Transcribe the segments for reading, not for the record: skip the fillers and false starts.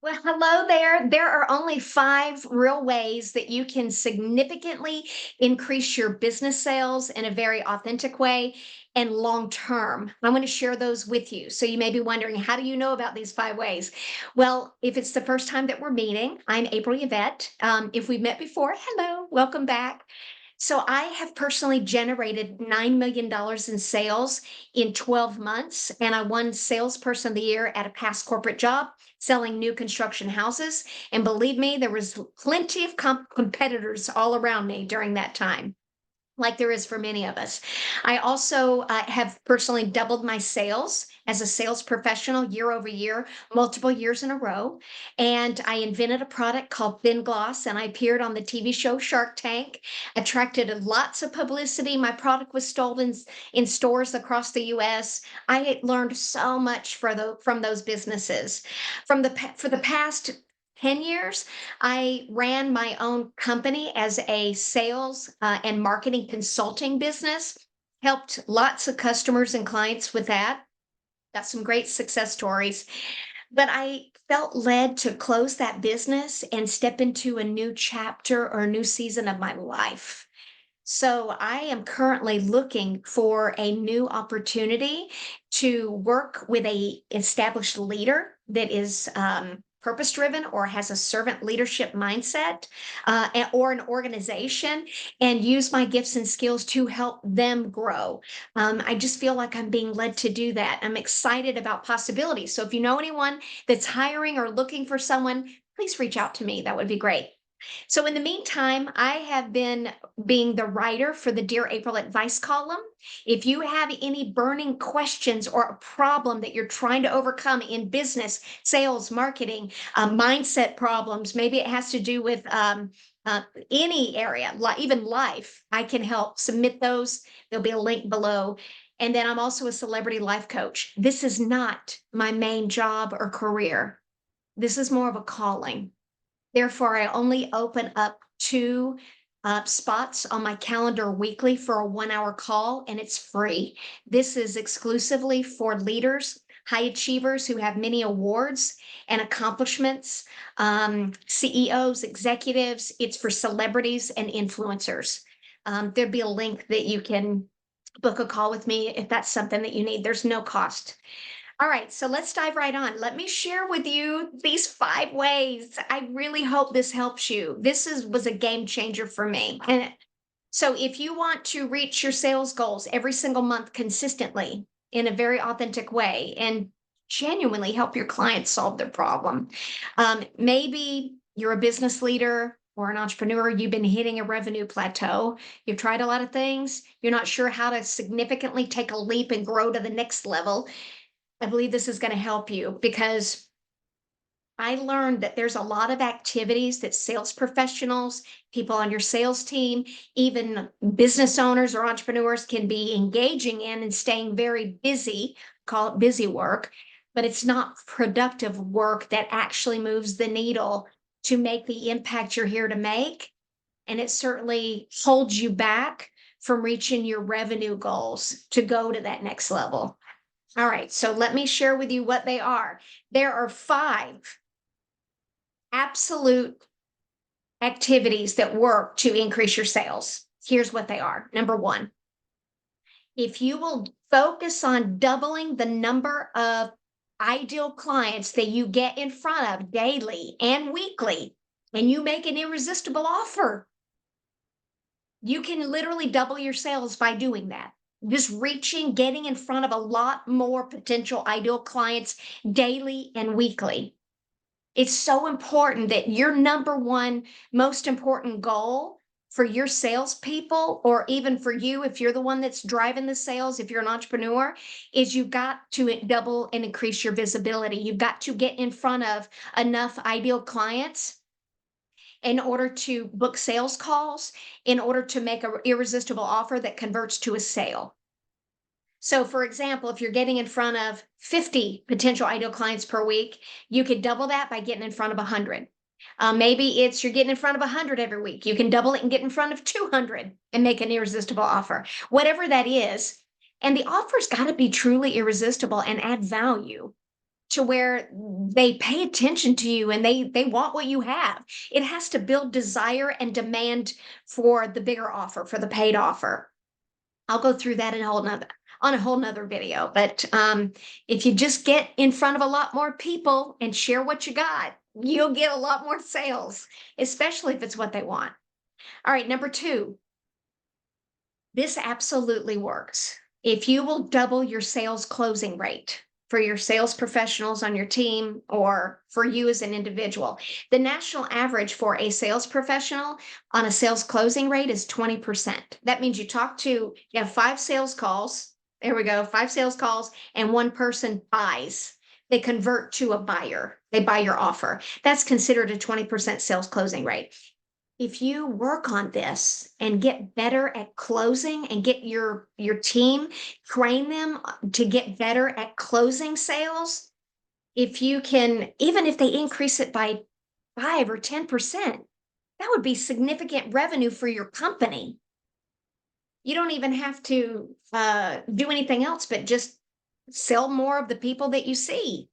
Well, hello there. There are only five real ways that you can significantly increase your business sales in a very authentic way and long term. I want to share those with you. So you may be wondering, how do you know about these five ways? Well, if it's the first time that we're meeting, I'm April Yvette. If we've met before, hello, welcome back. So I have personally generated $9 million in sales in 12 months, and I won Salesperson of the Year at a past corporate job selling new construction houses. And believe me, there was plenty of competitors all around me during that time, like there is for many of us. I also have personally doubled my sales as a sales professional year over year, multiple years in a row. And I invented a product called Thin Gloss, and I appeared on the TV show Shark Tank, attracted lots of publicity. My product was stolen in stores across the US. I learned so much from those businesses. For the past 10 years, I ran my own company as a sales and marketing consulting business, helped lots of customers and clients with that. Got some great success stories. But I felt led to close that business and step into a new chapter or a new season of my life. So I am currently looking for a new opportunity to work with a established leader that is purpose driven or has a servant leadership mindset, or an organization, and use my gifts and skills to help them grow. I just feel like I'm being led to do that. I'm excited about possibilities. So if you know anyone that's hiring or looking for someone, please reach out to me. That would be great. So in the meantime, I have been being the writer for the Dear April advice column. If you have any burning questions or a problem that you're trying to overcome in business, sales, marketing, mindset problems, maybe it has to do with any area, even life, I can help submit those. There'll be a link below. And then I'm also a celebrity life coach. This is not my main job or career. This is more of a calling. Therefore, I only open up two spots on my calendar weekly for a 1 hour call, and it's free. This is exclusively for leaders, high achievers who have many awards and accomplishments, CEOs, executives. It's for celebrities and influencers. There'd be a link that you can book a call with me if that's something that you need. There's no cost. All right, so let's dive right on. Let me share with you these five ways. I really hope this helps you. Was a game changer for me. And so if you want to reach your sales goals every single month consistently in a very authentic way and genuinely help your clients solve their problem, maybe you're a business leader or an entrepreneur, you've been hitting a revenue plateau. You've tried a lot of things. You're not sure how to significantly take a leap and grow to the next level. I believe this is going to help you because I learned that there's a lot of activities that sales professionals, people on your sales team, even business owners or entrepreneurs can be engaging in and staying very busy, call it busy work, but it's not productive work that actually moves the needle to make the impact you're here to make. And it certainly holds you back from reaching your revenue goals to go to that next level. All right, so let me share with you what they are. There are five absolute activities that work to increase your sales. Here's what they are. Number one, if you will focus on doubling the number of ideal clients that you get in front of daily and weekly, and you make an irresistible offer, you can literally double your sales by doing that. Just reaching, getting in front of a lot more potential ideal clients daily and weekly. It's so important that your number one most important goal for your salespeople, or even for you, if you're the one that's driving the sales, if you're an entrepreneur, is you've got to double and increase your visibility. You've got to get in front of enough ideal clients in order to book sales calls, in order to make an irresistible offer that converts to a sale. So, for example, if you're getting in front of 50 potential ideal clients per week, you could double that by getting in front of 100. Maybe it's you're getting in front of 100 every week. You can double it and get in front of 200 and make an irresistible offer, whatever that is. And the offer's got to be truly irresistible and add value. to where they pay attention to you and they want what you have. It has to build desire and demand for the bigger offer, for the paid offer. I'll go through that in a whole nother video. But if you just get in front of a lot more people and share what you got, you'll get a lot more sales, especially if it's what they want. All right, number two, this absolutely works. If you will double your sales closing rate for your sales professionals on your team or for you as an individual, the national average for a sales professional on a sales closing rate is 20%. That means you have 5 sales calls. There we go, 5 sales calls, and one person buys. They convert to a buyer. They buy your offer. That's considered a 20% sales closing rate. If you work on this and get better at closing and get your team, train them to get better at closing sales, if you can, even if they increase it by 5 or 10%, that would be significant revenue for your company. You don't even have to do anything else but just sell more of the people that you see.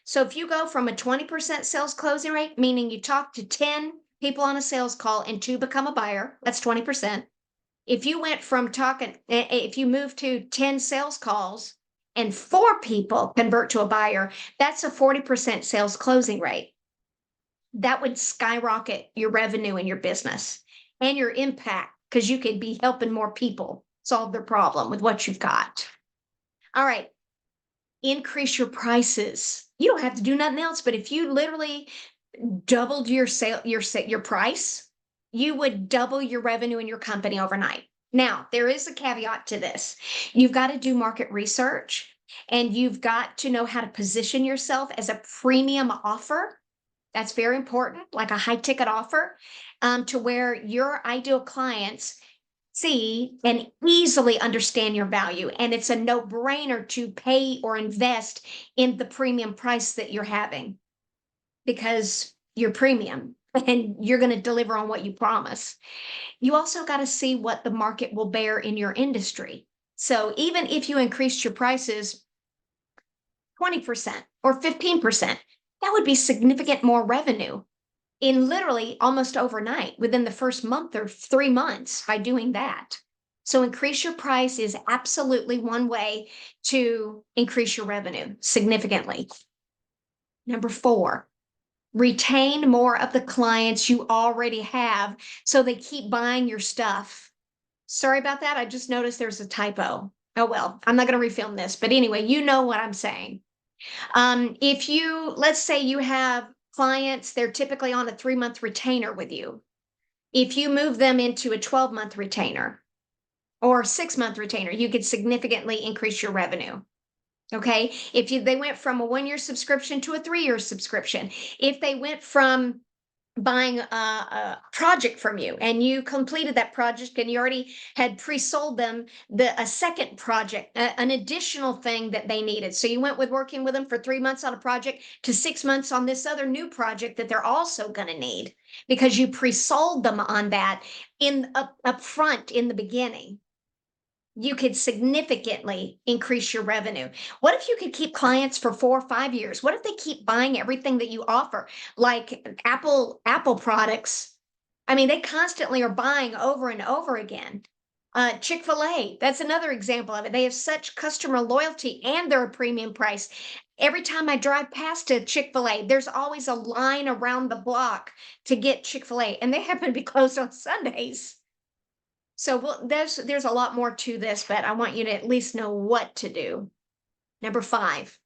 So if you go from a 20% sales closing rate, meaning you talk to 10 people on a sales call and 2 become a buyer, that's 20%. If you went from if you moved to 10 sales calls and 4 people convert to a buyer, that's a 40% sales closing rate. That would skyrocket your revenue in your business and your impact because you could be helping more people solve their problem with what you've got. All right, increase your prices. You don't have to do nothing else, but if you literally doubled your price, you would double your revenue in your company overnight. Now, there is a caveat to this. You've got to do market research and you've got to know how to position yourself as a premium offer. That's very important, like a high ticket offer, to where your ideal clients see and easily understand your value. And it's a no brainer to pay or invest in the premium price that you're having because you're premium and you're going to deliver on what you promise. You also got to see what the market will bear in your industry. So even if you increased your prices 20% or 15%, that would be significant more revenue in literally almost overnight within the first month or 3 months by doing that. So increase your price is absolutely one way to increase your revenue significantly. Number 4, retain more of the clients you already have so they keep buying your stuff. Sorry about that. I just noticed there's a typo. Oh, well, I'm not going to refilm this. But anyway, you know what I'm saying. Let's say you have clients, they're typically on a 3-month retainer with you. If you move them into a 12-month retainer or 6-month retainer, you could significantly increase your revenue. Okay. They went from a 1-year subscription to a 3-year subscription, if they went from buying a project from you and you completed that project and you already had pre-sold them a second project, an additional thing that they needed. So you went with working with them for 3 months on a project to 6 months on this other new project that they're also going to need because you pre-sold them on that up front in the beginning. You could significantly increase your revenue. What if you could keep clients for 4 or 5 years? What if they keep buying everything that you offer? Like Apple products. I mean, they constantly are buying over and over again. Chick-fil-A, that's another example of it. They have such customer loyalty and they're a premium price. Every time I drive past a Chick-fil-A, there's always a line around the block to get Chick-fil-A, and they happen to be closed on Sundays. So there's a lot more to this, but I want you to at least know what to do. Number 5,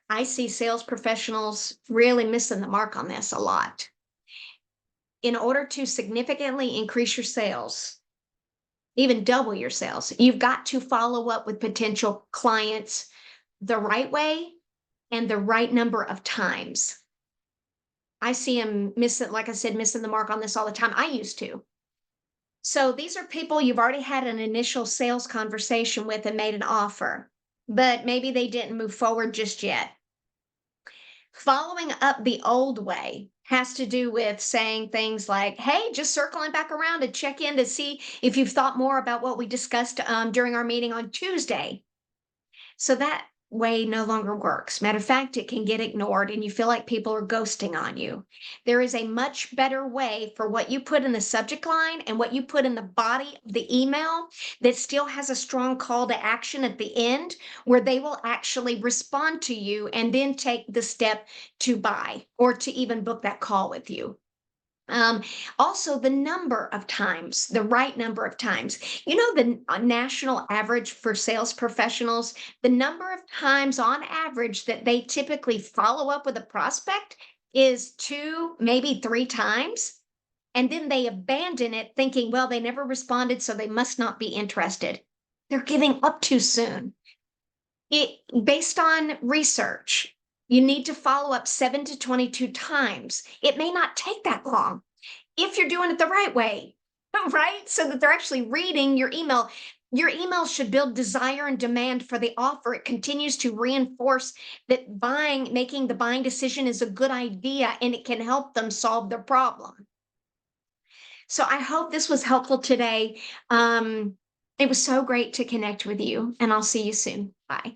I see sales professionals really missing the mark on this a lot. In order to significantly increase your sales, even double your sales, you've got to follow up with potential clients the right way and the right number of times. I see them missing, like I said, missing the mark on this all the time. I used to. So these are people you've already had an initial sales conversation with and made an offer, but maybe they didn't move forward just yet. Following up the old way has to do with saying things like, hey, just circling back around to check in to see if you've thought more about what we discussed during our meeting on Tuesday. So that way no longer works. Matter of fact, it can get ignored and you feel like people are ghosting on you. There is a much better way for what you put in the subject line and what you put in the body of the email that still has a strong call to action at the end where they will actually respond to you and then take the step to buy or to even book that call with you. Um, Also, the number of times, the right number of times. You know, the national average for sales professionals, the number of times on average that they typically follow up with a prospect is two, maybe three times. And then they abandon it thinking, well, they never responded, so they must not be interested. They're giving up too soon. It based on research, you need to follow up 7 to 22 times. It may not take that long if you're doing it the right way, right? So that they're actually reading your email. Your email should build desire and demand for the offer. It continues to reinforce that making the buying decision is a good idea and it can help them solve their problem. So I hope this was helpful today. It was so great to connect with you, and I'll see you soon. Bye.